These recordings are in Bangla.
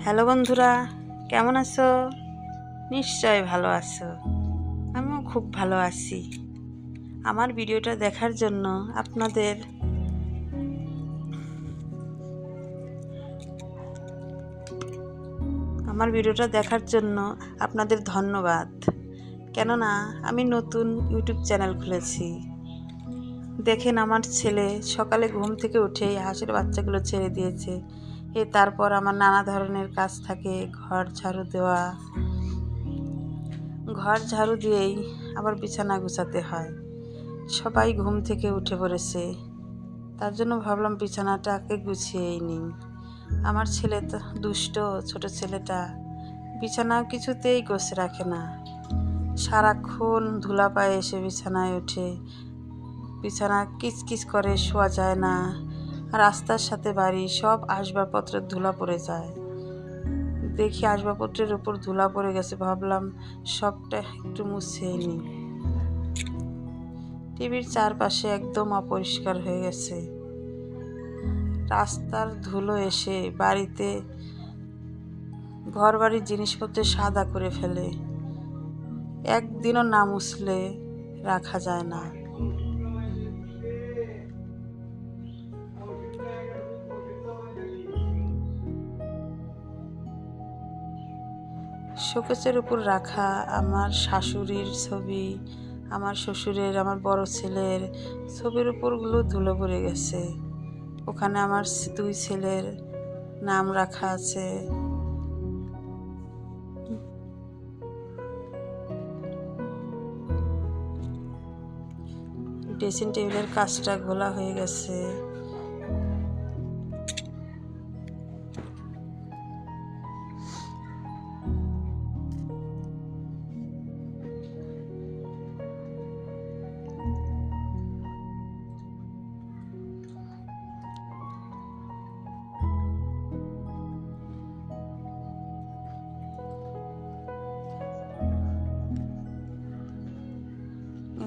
হ্যালো বন্ধুরা, কেমন আছো? নিশ্চয় ভালো আছো। আমিও খুব ভালো আছি। আমার ভিডিওটা দেখার জন্য আপনাদের ধন্যবাদ। কেননা আমি নতুন ইউটিউব চ্যানেল খুলেছি। দেখেন, আমার ছেলে সকালে ঘুম থেকে উঠেই হাঁসের বাচ্চাগুলো ছেড়ে দিয়েছে। তারপর আমার নানা ধরনের কাজ থাকে, ঘর ঝাড়ু দিয়েই আবার বিছানা গুছাতে হয়। সবাই ঘুম থেকে উঠে পড়েছে, তার জন্য ভাবলাম বিছানাটাকে গুছিয়েই নিই। আমার ছেলে তো দুষ্ট, ছোট ছেলেটা বিছানা কিছুতেই গোছ রাখে না। সারাক্ষণ ধুলা পায়ে এসে বিছানায় ওঠে, বিছানা কিচকিচ করে, শোয়া যায় না। রাস্তার সাথে বাড়ি, সব আসবাবপত্রের ধুলা পড়ে যায়। দেখি আসবাবপত্রের উপর ধুলা পড়ে গেছে, ভাবলাম সবটা একটু মুছিয়ে নিই। টিভির চারপাশে একদম অপরিষ্কার হয়ে গেছে। রাস্তার ধুলো এসে ঘর বাড়ির জিনিসপত্র সাদা করে ফেলে। একদিনও না মুছলে রাখা যায় না। শোকেসের উপর রাখা আমার শাশুড়ির ছবি, আমার শ্বশুরের, আমার বড় ছেলের ছবির উপরগুলো ধুলো পড়ে গেছে। ওখানে আমার দুই ছেলের নাম রাখা আছে। ড্রেসিং টেবিলের কাজটা ঘোলা হয়ে গেছে।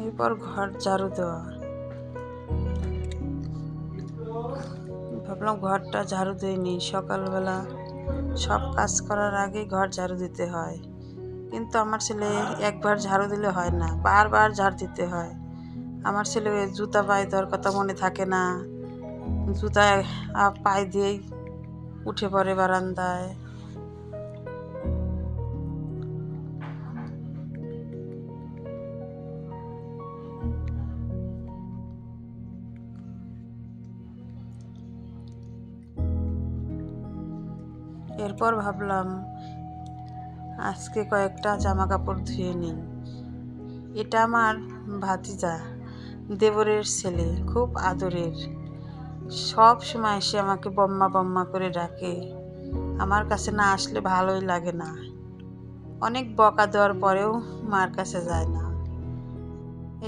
এরপর ঘর ঝাড়ু দেওয়া। ভাবলাম ঘরটা ঝাড়ু দিয়ে নিই। সকালবেলা সব কাজ করার আগে ঘর ঝাড়ু দিতে হয়, কিন্তু আমার ছেলে একবার ঝাড়ু দিলে হয় না, বারবার ঝাড়ু দিতে হয়। আমার ছেলে জুতা পায়ে দেওয়ার কথা মনে থাকে না, জুতায় পায়ে দিয়েই উঠে পড়ে বারান্দায়। এরপর ভাবলাম আজকে কয়েকটা জামা কাপড় ধুয়ে নিই। এটা আমার ভাতিজা, দেবরের ছেলে, খুব আদরের। সব সময় সে আমাকে বম্মা বম্মা করে ডাকে। আমার কাছে না আসলে ভালোই লাগে না। অনেক বকা দেওয়ার পরেও মার কাছে যায় না।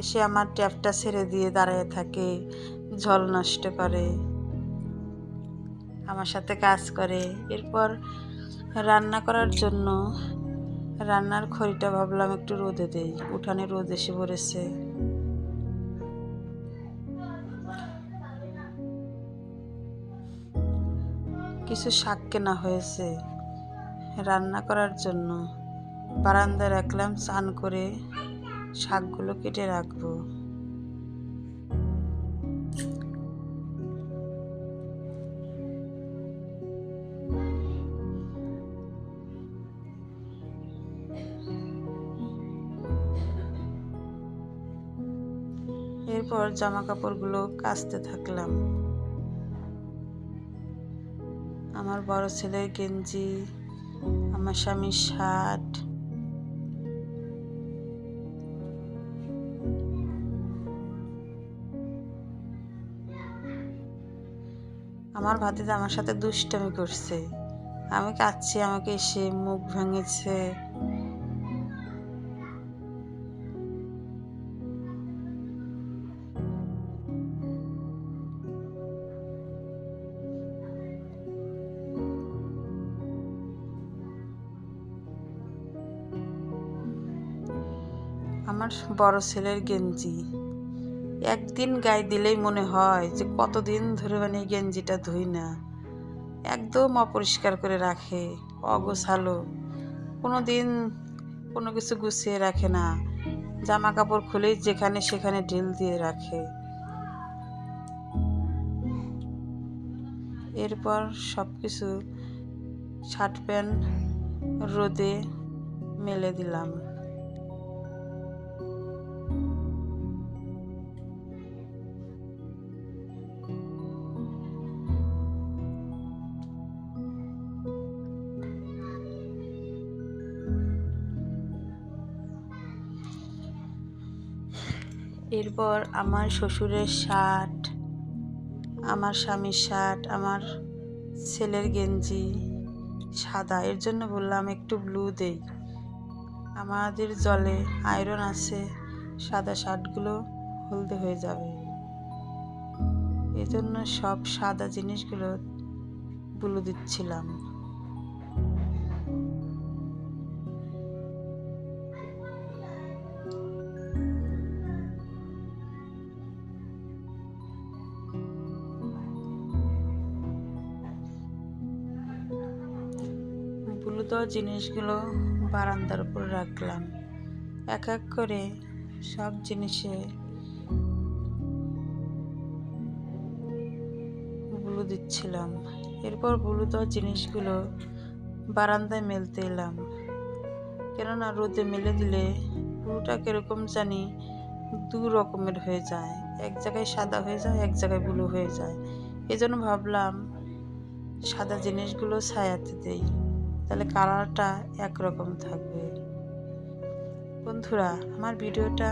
এসে আমার ট্যাপটা ছেড়ে দিয়ে দাঁড়িয়ে থাকে, জল নষ্ট করে, আমার সাথে কাজ করে। এরপর রান্না করার জন্য রান্নার খড়িটা ভাবলাম একটু রোদে দেই। উঠানে রোদ এসে পড়েছে। কিছু শাক কেনা হয়েছে রান্না করার জন্য, বারান্দায় রাখলাম। স্নান করে শাকগুলো কেটে রাখবো। এরপর জামা কাপড়গুলো কাচতে থাকলাম। আমার বড় ছেলের গেঞ্জি, আমার স্বামীর শার্ট, আমার ভাতিজা আমার সাথে দুষ্টামি করছে। আমি কাচ্ছি, আমাকে এসে মুখ ভেঙেছে। আমার বড় ছেলের গেঞ্জি একদিন গায়ে দিলেই মনে হয় যে কতদিন ধরে এই গেঞ্জিটা ধুই না। একদম অপরিষ্কার করে রাখে। অগোছালো, কোনো দিন কোনো কিছু গুছিয়ে রাখে না, জামা কাপড় খুলেই যেখানে সেখানে ঢিল দিয়ে রাখে। এরপর সব কিছু শার্ট প্যান্ট রোদে মেলে দিলাম। এরপর আমার শ্বশুরের শার্ট, আমার স্বামীর শার্ট, আমার ছেলের গেঞ্জি সাদা, এর জন্য বললাম একটু ব্লু দেই। আমাদের জলে আয়রন আছে, সাদা শার্টগুলো হলদে হয়ে যাবে, এজন্য সব সাদা জিনিসগুলো ব্লু দিচ্ছিলাম। ব্লু দেওয়া জিনিসগুলো বারান্দার উপর রাখলাম, এক এক করে সব জিনিসে ব্লু দিচ্ছিলাম। এরপর ব্লু দেওয়া জিনিসগুলো বারান্দায় মেলতে এলাম, কেননা রোদে মেলে দিলে ব্লুটা কীরকম জানি দু রকমের হয়ে যায়, এক জায়গায় সাদা হয়ে যায়, এক জায়গায় ব্লু হয়ে যায়। এজন্য ভাবলাম সাদা জিনিসগুলো ছায়াতে দেই, তাহলে কালারটা একরকম থাকবে। বন্ধুরা, আমার ভিডিওটা